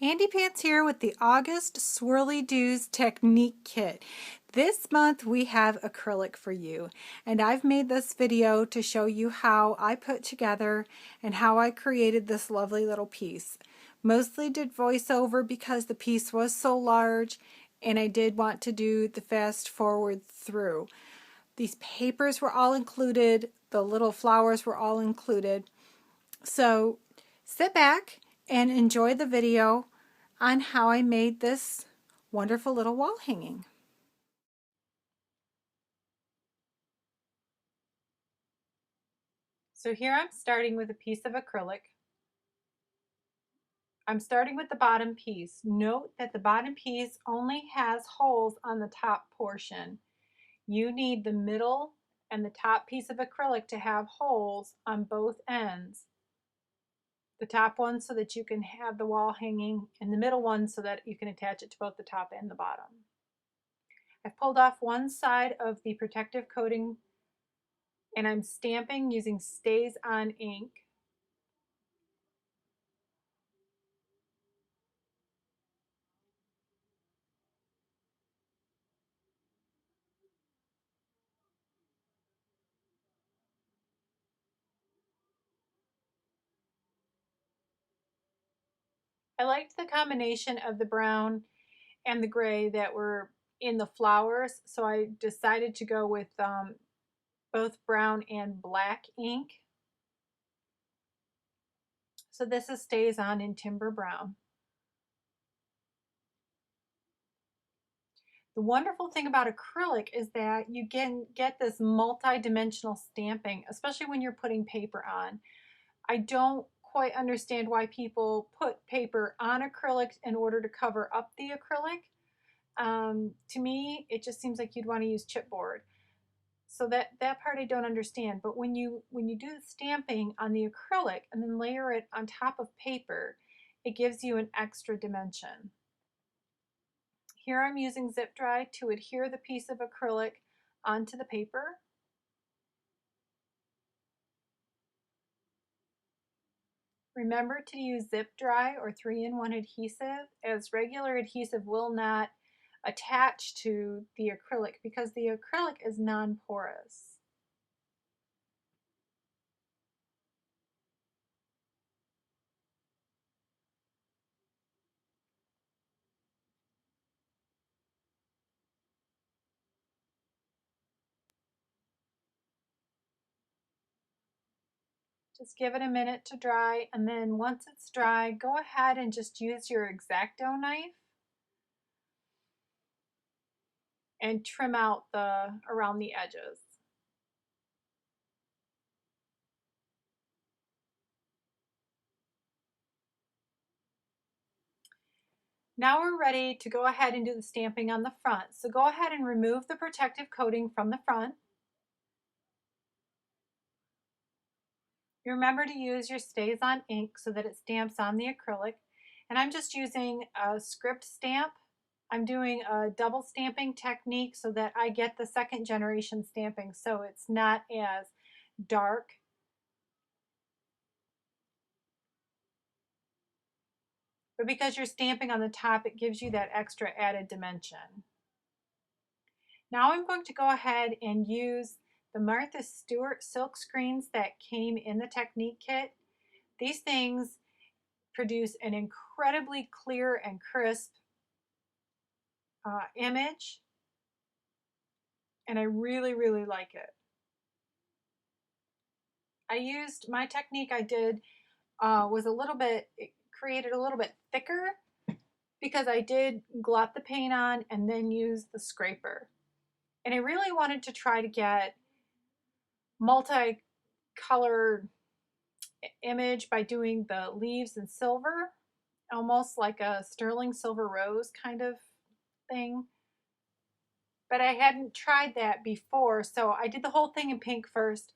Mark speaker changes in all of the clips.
Speaker 1: Andy Pants here with the August Swirlydoos Technique Kit. This month we have acrylic for you, and I've made this video to show you how I put together and how I created this lovely little piece. Mostly did voiceover because the piece was so large and I did want to do the fast forward through. These papers were all included, the little flowers were all included. So sit back and enjoy the video on how I made this wonderful little wall hanging. So here I'm starting with a piece of acrylic. I'm starting with the bottom piece. Note that the bottom piece only has holes on the top portion. You need the middle and the top piece of acrylic to have holes on both ends. The top one so that you can have the wall hanging, and the middle one so that you can attach it to both the top and the bottom. I've pulled off one side of the protective coating and I'm stamping using Stays On ink. I liked the combination of the brown and the gray that were in the flowers, so I decided to go with both brown and black ink. So this is Stays On in Timber Brown. The wonderful thing about acrylic is that you can get this multi-dimensional stamping, especially when you're putting paper on. I don't quite understand why people put paper on acrylic in order to cover up the acrylic. To me, it just seems like you'd want to use chipboard. So that part I don't understand. But when you do the stamping on the acrylic and then layer it on top of paper, it gives you an extra dimension. Here I'm using zip dry to adhere the piece of acrylic onto the paper. Remember to use zip dry or 3-in-1 adhesive, as regular adhesive will not attach to the acrylic because the acrylic is non-porous. Just give it a minute to dry, and then once it's dry, go ahead and just use your X-Acto knife and trim out around the edges. Now we're ready to go ahead and do the stamping on the front. So go ahead and remove the protective coating from the front. You remember to use your Stays On ink so that it stamps on the acrylic. And I'm just using a script stamp. I'm doing a double stamping technique so that I get the second generation stamping so it's not as dark. But because you're stamping on the top, it gives you that extra added dimension. Now I'm going to go ahead and use the Martha Stewart silk screens that came in the Technique kit. These things produce an incredibly clear and crisp image, and I really, really like it. I used my technique I did was a little bit, it created a little bit thicker because I did glot the paint on and then use the scraper. And I really wanted to try to get multicolored image by doing the leaves in silver, almost like a sterling silver rose kind of thing. But I hadn't tried that before, so I did the whole thing in pink first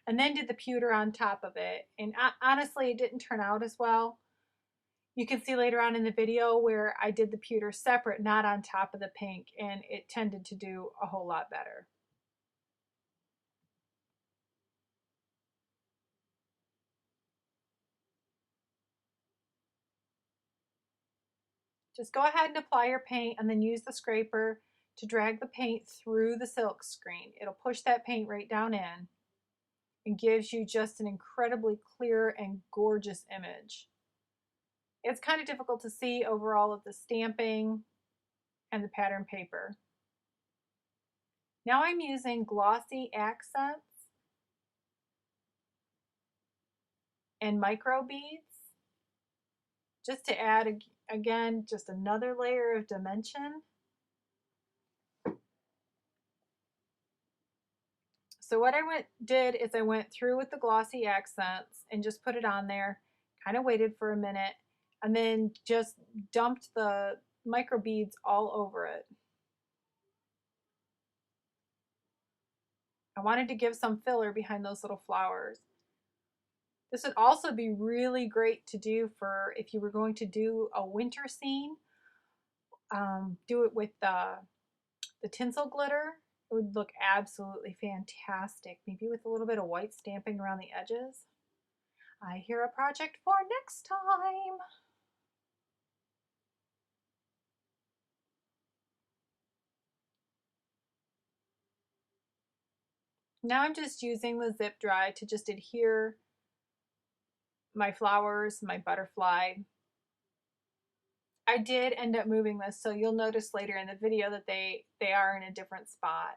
Speaker 1: and then did the pewter on top of it. And honestly, it didn't turn out as well. You can see later on in the video where I did the pewter separate, not on top of the pink, and it tended to do a whole lot better. Just go ahead and apply your paint and then use the scraper to drag the paint through the silk screen. It'll push that paint right down in and gives you just an incredibly clear and gorgeous image. It's kind of difficult to see over all of the stamping and the pattern paper. Now I'm using glossy accents and micro beads just to add, again, just another layer of dimension. So what I did is I went through with the glossy accents and just put it on there, kind of waited for a minute, and then just dumped the micro beads all over it. I wanted to give some filler behind those little flowers. This would also be really great to do for if you were going to do a winter scene. Do it with the tinsel glitter. It would look absolutely fantastic. Maybe with a little bit of white stamping around the edges. I hear a project for next time. Now I'm just using the zip dry to just adhere my flowers, my butterfly. I did end up moving this, so you'll notice later in the video that they are in a different spot.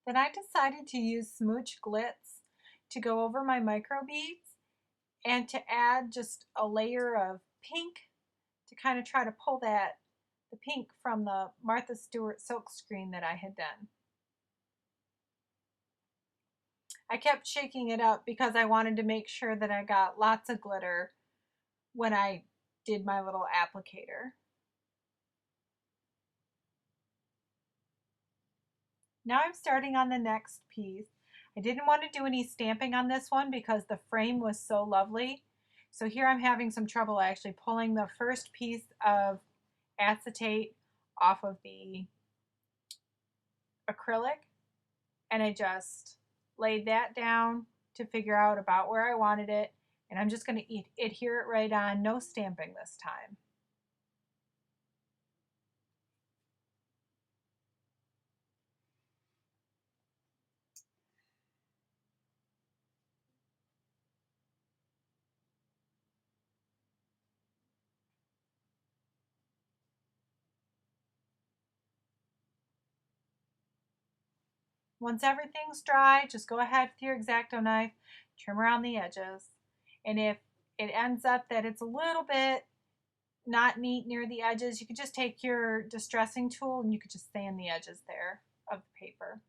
Speaker 1: Then I decided to use Smooch Glitz to go over my micro beads and to add just a layer of pink to kind of try to pull the pink from the Martha Stewart silk screen that I had done. I kept shaking it up because I wanted to make sure that I got lots of glitter when I did my little applicator. Now I'm starting on the next piece. I didn't want to do any stamping on this one because the frame was so lovely. So here I'm having some trouble actually pulling the first piece of acetate off of the acrylic, and I just laid that down to figure out about where I wanted it, and I'm just going to adhere it right on, no stamping this time. Once everything's dry, just go ahead with your X-Acto knife, trim around the edges, and if it ends up that it's a little bit not neat near the edges, you could just take your distressing tool and you could just sand the edges there of the paper.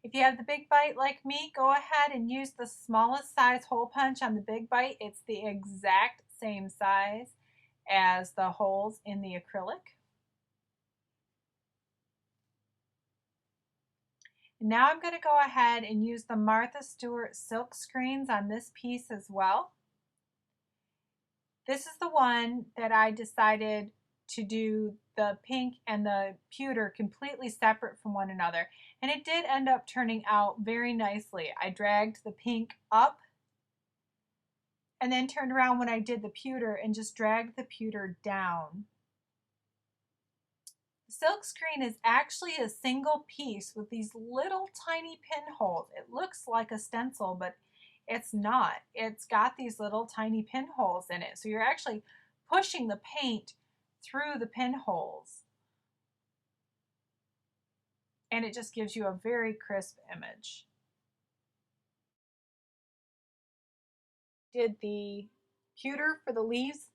Speaker 1: If you have the big bite like me, go ahead and use the smallest size hole punch on the big bite. It's the exact same size as the holes in the acrylic. Now I'm going to go ahead and use the Martha Stewart silk screens on this piece as well. This is the one that I decided to do the pink and the pewter completely separate from one another. And it did end up turning out very nicely. I dragged the pink up and then turned around when I did the pewter and just dragged the pewter down. The silk screen is actually a single piece with these little tiny pinholes. It looks like a stencil, but it's not. It's got these little tiny pinholes in it. So you're actually pushing the paint through the pinholes. And it just gives you a very crisp image. Did the pewter for the leaves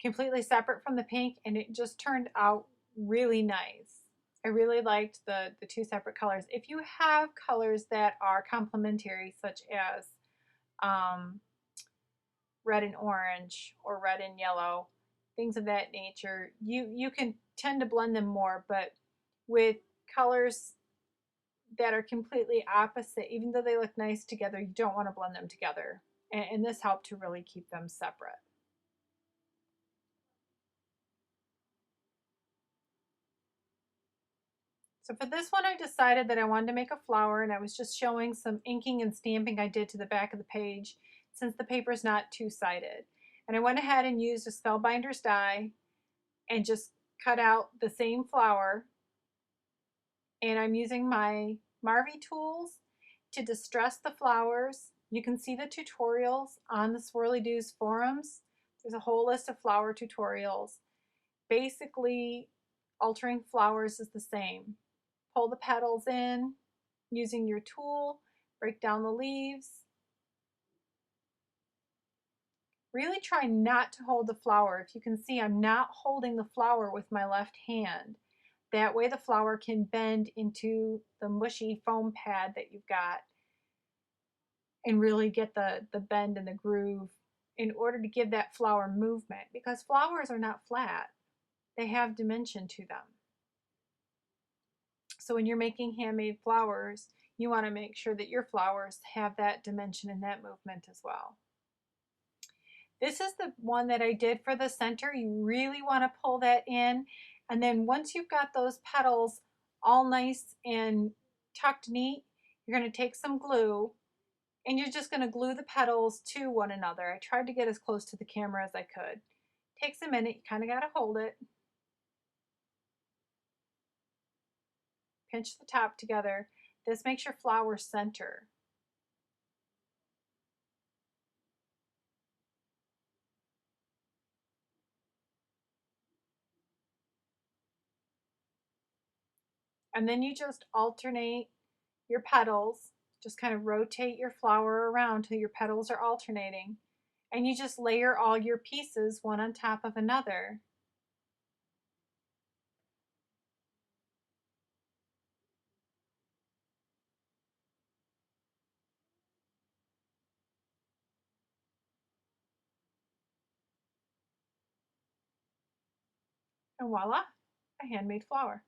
Speaker 1: completely separate from the pink, and it just turned out really nice. I really liked the two separate colors. If you have colors that are complementary, such as red and orange or red and yellow, things of that nature, you can tend to blend them more, but with colors that are completely opposite, even though they look nice together, you don't want to blend them together. And this helped to really keep them separate. So for this one, I decided that I wanted to make a flower, and I was just showing some inking and stamping I did to the back of the page since the paper is not two-sided. And I went ahead and used a Spellbinder's die and just cut out the same flower. And I'm using my Marvy tools to distress the flowers. You can see the tutorials on the Swirlydoos forums. There's a whole list of flower tutorials. Basically, altering flowers is the same. Pull the petals in using your tool, break down the leaves. Really try not to hold the flower. If you can see, I'm not holding the flower with my left hand. That way the flower can bend into the mushy foam pad that you've got and really get the bend and the groove in order to give that flower movement, because flowers are not flat. They have dimension to them. So when you're making handmade flowers, you want to make sure that your flowers have that dimension and that movement as well. This is the one that I did for the center. You really want to pull that in. And then once you've got those petals all nice and tucked neat, you're going to take some glue and you're just going to glue the petals to one another. I tried to get as close to the camera as I could. Takes a minute. You kind of got to hold it. Pinch the top together. This makes your flower center. And then you just alternate your petals. Just kind of rotate your flower around till your petals are alternating. And you just layer all your pieces one on top of another. And voila, a handmade flower.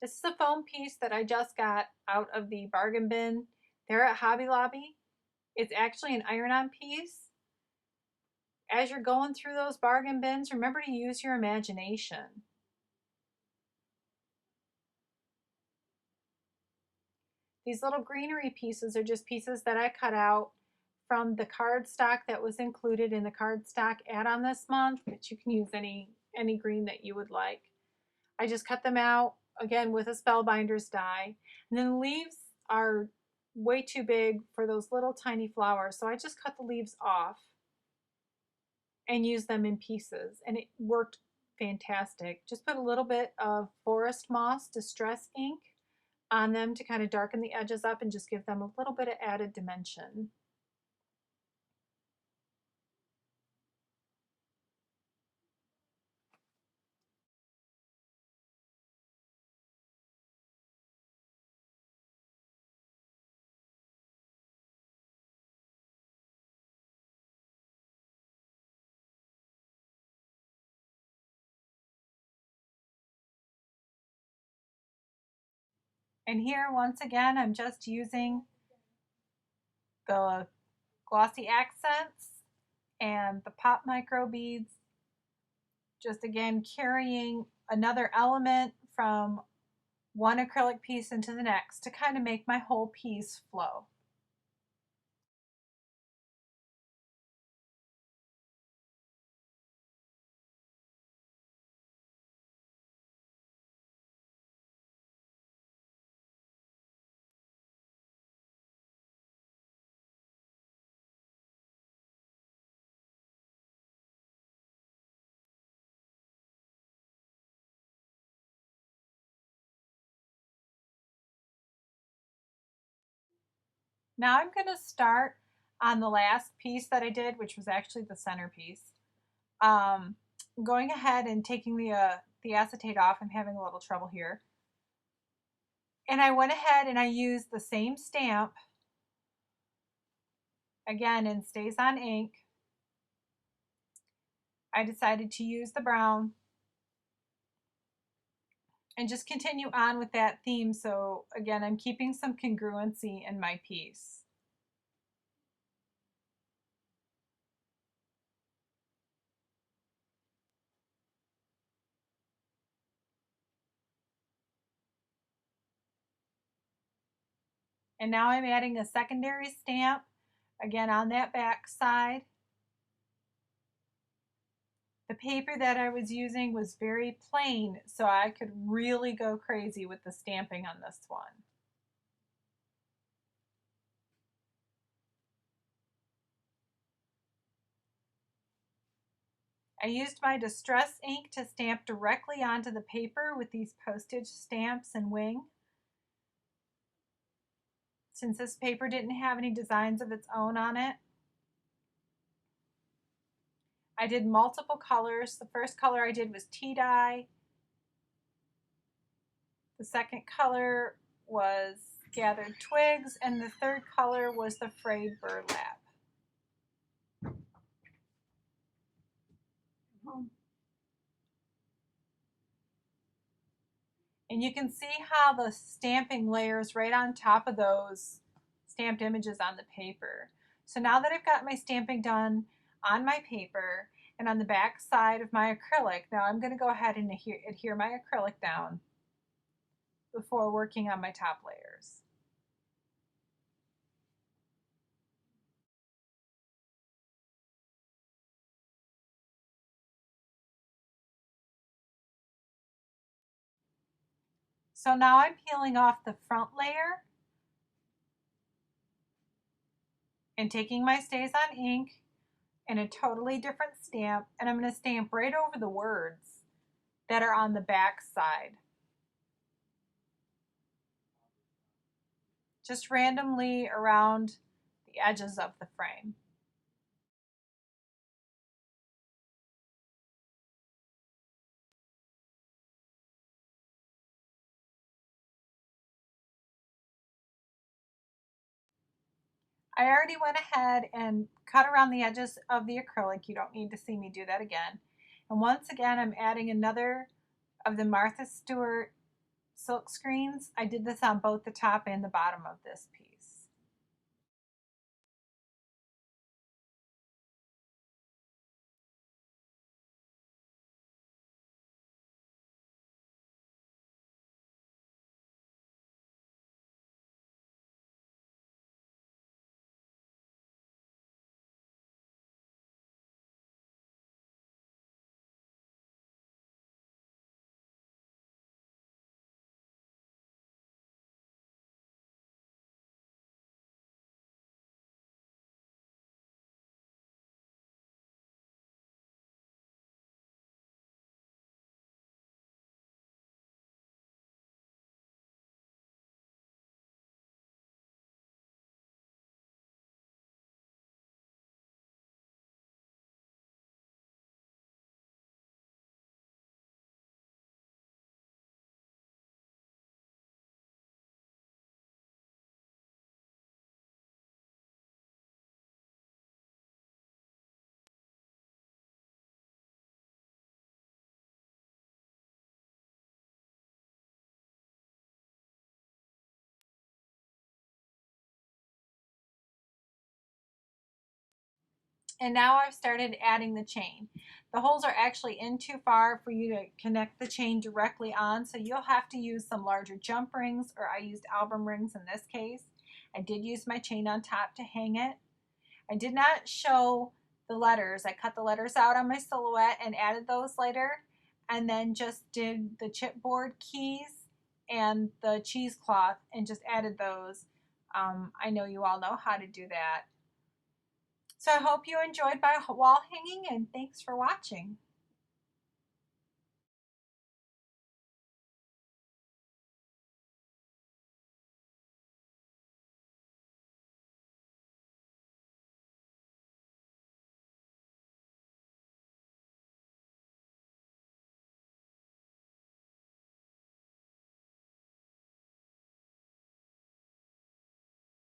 Speaker 1: This is a foam piece that I just got out of the bargain bin there at Hobby Lobby. It's actually an iron-on piece. As you're going through those bargain bins, remember to use your imagination. These little greenery pieces are just pieces that I cut out from the cardstock that was included in the cardstock add-on this month, but you can use any green that you would like. I just cut them out, again, with a Spellbinder's die. And then the leaves are way too big for those little tiny flowers, so I just cut the leaves off and used them in pieces, and it worked fantastic. Just put a little bit of Forest Moss Distress ink on them to kind of darken the edges up and just give them a little bit of added dimension. And here, once again, I'm just using the glossy accents and the pop micro beads, just again carrying another element from one acrylic piece into the next to kind of make my whole piece flow. Now I'm going to start on the last piece that I did, which was actually the centerpiece. Going ahead and taking the acetate off. I'm having a little trouble here. And I went ahead and I used the same stamp Again, in Stays on Ink, I decided to use the brown and just continue on with that theme. So again, I'm keeping some congruency in my piece. And now I'm adding a secondary stamp, again on that back side. The paper that I was using was very plain, so I could really go crazy with the stamping on this one. I used my distress ink to stamp directly onto the paper with these postage stamps and wing. Since this paper didn't have any designs of its own on it, I did multiple colors. The first color I did was tea dye. The second color was gathered twigs, and the third color was the frayed burlap. And you can see how the stamping layers right on top of those stamped images on the paper. So now that I've got my stamping done on my paper and on the back side of my acrylic, now I'm going to go ahead and adhere my acrylic down before working on my top layers. So now I'm peeling off the front layer and taking my Stays on ink in a totally different stamp, and I'm going to stamp right over the words that are on the back side. Just randomly around the edges of the frame. I already went ahead and cut around the edges of the acrylic. You don't need to see me do that again. And once again, I'm adding another of the Martha Stewart silk screens. I did this on both the top and the bottom of this piece. And now I've started adding the chain. The holes are actually in too far for you to connect the chain directly on, so you'll have to use some larger jump rings, or I used album rings in this case. I did use my chain on top to hang it. I did not show the letters. I cut the letters out on my silhouette and added those later, and then just did the chipboard keys and the cheesecloth and just added those. I know you all know how to do that. So I hope you enjoyed my wall hanging, and thanks for watching.